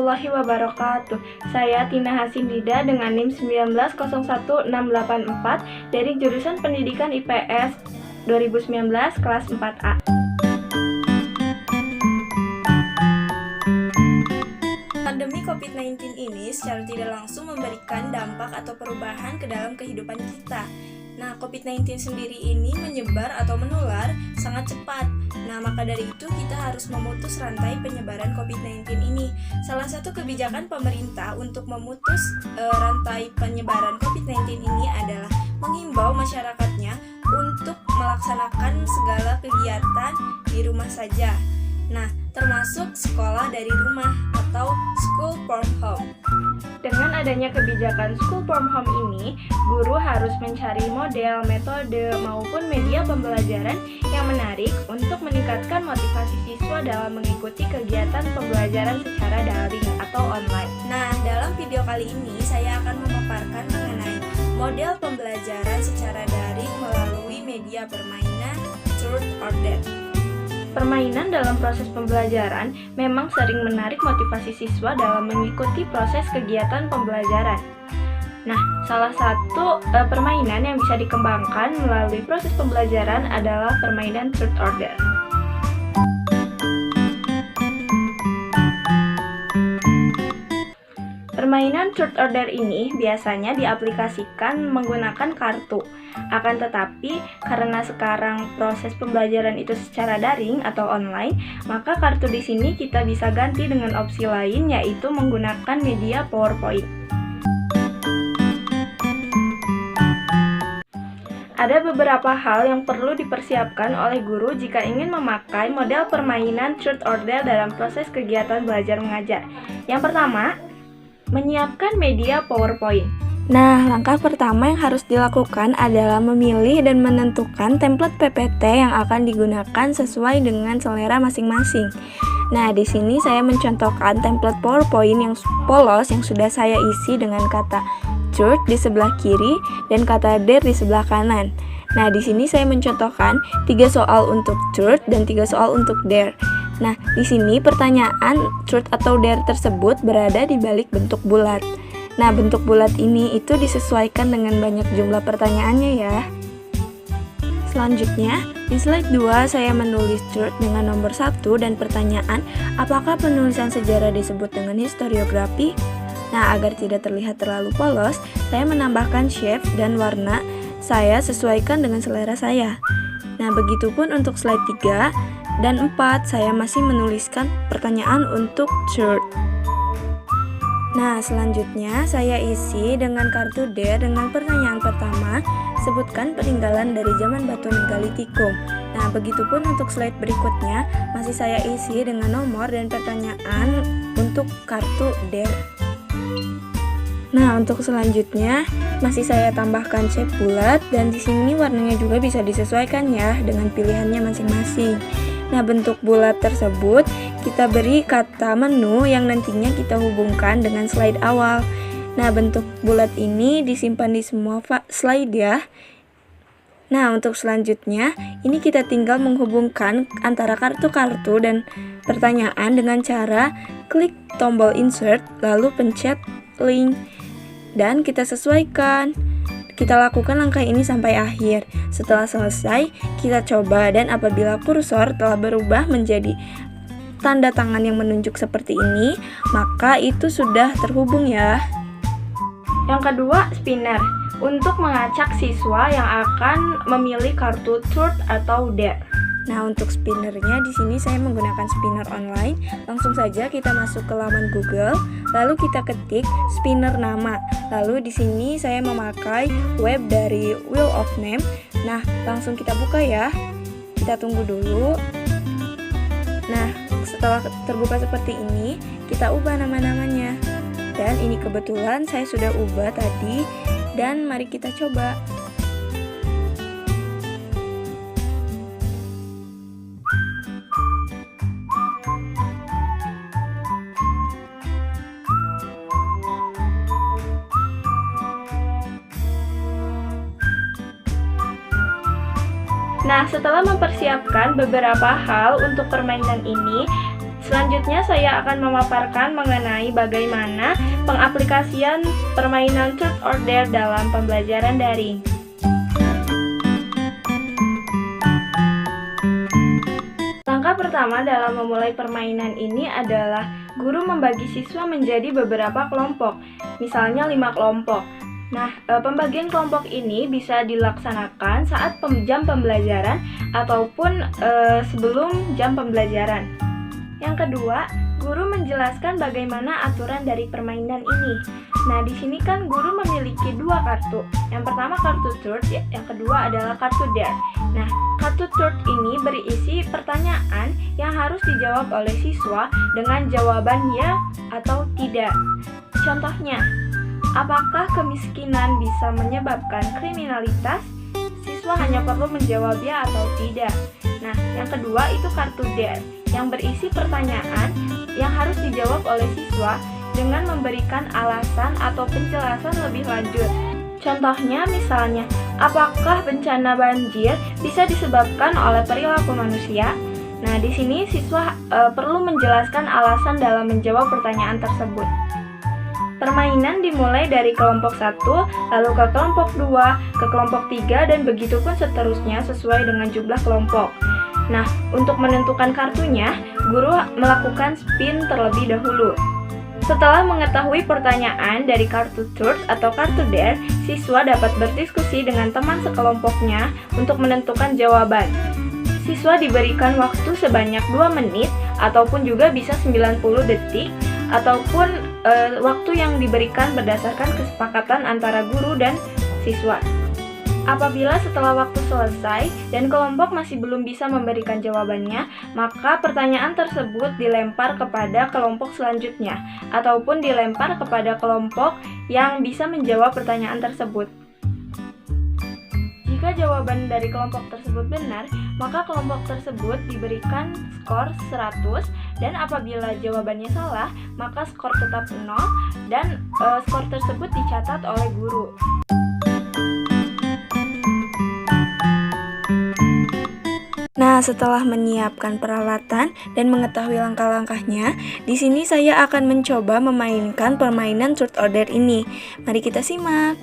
warahmatullahi wabarakatuh. Saya Tina Hasindida dengan NIM 1901684 dari jurusan Pendidikan IPS 2019 kelas 4A. Pandemi COVID-19 ini secara tidak langsung memberikan dampak atau perubahan ke dalam kehidupan kita. Nah, COVID-19 sendiri ini menyebar atau menular sangat cepat. Nah, maka dari itu kita harus memutus rantai penyebaran COVID-19 ini. Salah satu kebijakan pemerintah untuk memutus rantai penyebaran COVID-19 ini adalah menghimbau masyarakatnya untuk melaksanakan segala kegiatan di rumah saja. Nah, termasuk sekolah dari rumah atau school from home. Dengan adanya kebijakan school from home ini, guru harus mencari model, metode, maupun media pembelajaran yang menarik untuk meningkatkan motivasi siswa dalam mengikuti kegiatan pembelajaran secara daring atau online. Nah, dalam video kali ini saya akan memaparkan mengenai model pembelajaran secara daring melalui media permainan Truth or Dare. Permainan dalam proses pembelajaran memang sering menarik motivasi siswa dalam mengikuti proses kegiatan pembelajaran. Nah, salah satu permainan yang bisa dikembangkan melalui proses pembelajaran adalah permainan Truth or Dare. Permainan Truth or Dare ini biasanya diaplikasikan menggunakan kartu. Akan tetapi, karena sekarang proses pembelajaran itu secara daring atau online, maka kartu di sini kita bisa ganti dengan opsi lain, yaitu menggunakan media PowerPoint. Ada beberapa hal yang perlu dipersiapkan oleh guru jika ingin memakai model permainan Truth or Dare dalam proses kegiatan belajar mengajar. Yang pertama, menyiapkan media PowerPoint. Nah, langkah pertama yang harus dilakukan adalah memilih dan menentukan template PPT yang akan digunakan sesuai dengan selera masing-masing. Nah, di sini saya mencontohkan template PowerPoint yang polos yang sudah saya isi dengan kata Truth di sebelah kiri dan kata Dare di sebelah kanan. Nah, di sini saya mencontohkan 3 soal untuk Truth dan 3 soal untuk Dare. Nah, di sini pertanyaan Truth atau Dare tersebut berada di balik bentuk bulat. Nah, bentuk bulat ini itu disesuaikan dengan banyak jumlah pertanyaannya ya. Selanjutnya, di slide 2 saya menulis Truth dengan nomor 1 dan pertanyaan, apakah penulisan sejarah disebut dengan historiografi? Nah, agar tidak terlihat terlalu polos, saya menambahkan shape dan warna saya sesuaikan dengan selera saya. Nah, begitupun untuk slide 3 dan 4 saya masih menuliskan pertanyaan untuk Truth. Nah, selanjutnya saya isi dengan kartu Dare dengan pertanyaan pertama, sebutkan peninggalan dari zaman batu megalitikum. Nah, begitupun untuk slide berikutnya, masih saya isi dengan nomor dan pertanyaan untuk kartu Dare. Nah, untuk selanjutnya masih saya tambahkan shape bulat dan di sini warnanya juga bisa disesuaikan ya dengan pilihannya masing-masing. Nah, bentuk bulat tersebut kita beri kata menu yang nantinya kita hubungkan dengan slide awal. Nah, bentuk bulat ini disimpan di semua slide ya. Nah, untuk selanjutnya, ini kita tinggal menghubungkan antara kartu-kartu dan pertanyaan dengan cara klik tombol insert, lalu pencet link, dan kita sesuaikan. Kita lakukan langkah ini sampai akhir. Setelah selesai, kita coba dan apabila kursor telah berubah menjadi tanda tangan yang menunjuk seperti ini, maka itu sudah terhubung ya. Yang kedua, spinner. Untuk mengacak siswa yang akan memilih kartu Truth atau Dare. Nah, untuk spinnernya di sini saya menggunakan spinner online. Langsung saja kita masuk ke laman Google, lalu kita ketik spinner nama. Lalu di sini saya memakai web dari Wheel of Name. Nah, langsung kita buka ya. Kita tunggu dulu. Nah, setelah terbuka seperti ini, kita ubah nama-namanya. Dan ini kebetulan saya sudah ubah tadi, dan mari kita coba. Nah, setelah mempersiapkan beberapa hal untuk permainan ini, Selanjutnya saya akan memaparkan mengenai bagaimana pengaplikasian permainan truth or dare dalam pembelajaran daring. Langkah pertama dalam memulai permainan ini adalah guru membagi siswa menjadi beberapa kelompok, misalnya 5 kelompok. Nah, pembagian kelompok ini bisa dilaksanakan saat jam pembelajaran ataupun sebelum jam pembelajaran. Yang kedua, guru menjelaskan bagaimana aturan dari permainan ini. Nah, di sini kan guru memiliki 2 kartu. Yang pertama kartu truth, yang kedua adalah kartu dare. Nah, kartu truth ini berisi pertanyaan yang harus dijawab oleh siswa dengan jawaban ya atau tidak. Contohnya, apakah kemiskinan bisa menyebabkan kriminalitas? Siswa hanya perlu menjawab ya atau tidak. Nah, yang kedua itu kartu dare yang berisi pertanyaan yang harus dijawab oleh siswa dengan memberikan alasan atau penjelasan lebih lanjut. Contohnya misalnya, apakah bencana banjir bisa disebabkan oleh perilaku manusia? Nah, di sini siswa perlu menjelaskan alasan dalam menjawab pertanyaan tersebut. Permainan dimulai dari kelompok 1, lalu ke kelompok 2, ke kelompok 3, dan begitu pun seterusnya sesuai dengan jumlah kelompok. Nah, untuk menentukan kartunya, guru melakukan spin terlebih dahulu. Setelah mengetahui pertanyaan dari kartu truth atau kartu dare, siswa dapat berdiskusi dengan teman sekelompoknya untuk menentukan jawaban. Siswa diberikan waktu sebanyak 2 menit ataupun juga bisa 90 detik ataupun waktu yang diberikan berdasarkan kesepakatan antara guru dan siswa. Apabila setelah waktu selesai dan kelompok masih belum bisa memberikan jawabannya, maka pertanyaan tersebut dilempar kepada kelompok selanjutnya ataupun dilempar kepada kelompok yang bisa menjawab pertanyaan tersebut. Jika jawaban dari kelompok tersebut benar, maka kelompok tersebut diberikan skor 100 dan apabila jawabannya salah, maka skor tetap 0 dan skor tersebut dicatat oleh guru. Nah, setelah menyiapkan peralatan dan mengetahui langkah-langkahnya, di sini saya akan mencoba memainkan permainan truth or dare ini. Mari kita simak.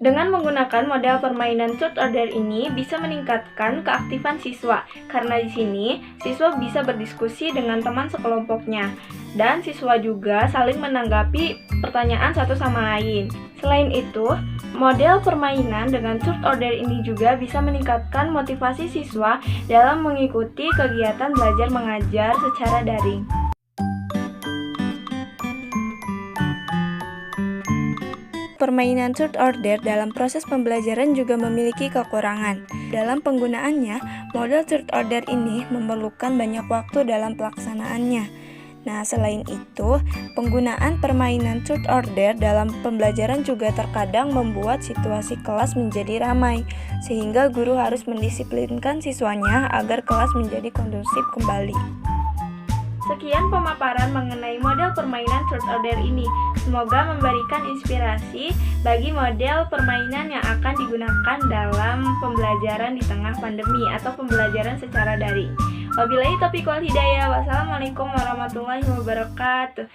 Dengan menggunakan model permainan truth or dare ini bisa meningkatkan keaktifan siswa karena di sini siswa bisa berdiskusi dengan teman sekelompoknya dan siswa juga saling menanggapi pertanyaan satu sama lain. Selain itu, model permainan dengan truth or dare ini juga bisa meningkatkan motivasi siswa dalam mengikuti kegiatan belajar mengajar secara daring. Permainan truth or dare dalam proses pembelajaran juga memiliki kekurangan. Dalam penggunaannya, model truth or dare ini memerlukan banyak waktu dalam pelaksanaannya. Nah, selain itu, penggunaan permainan truth or dare dalam pembelajaran juga terkadang membuat situasi kelas menjadi ramai, sehingga guru harus mendisiplinkan siswanya agar kelas menjadi kondusif kembali. Sekian pemaparan mengenai model permainan truth or dare ini. Semoga memberikan inspirasi bagi model permainan yang akan digunakan dalam pembelajaran di tengah pandemi atau pembelajaran secara daring. Wabillahi taufiq wal hidayah. Wassalamualaikum warahmatullahi wabarakatuh.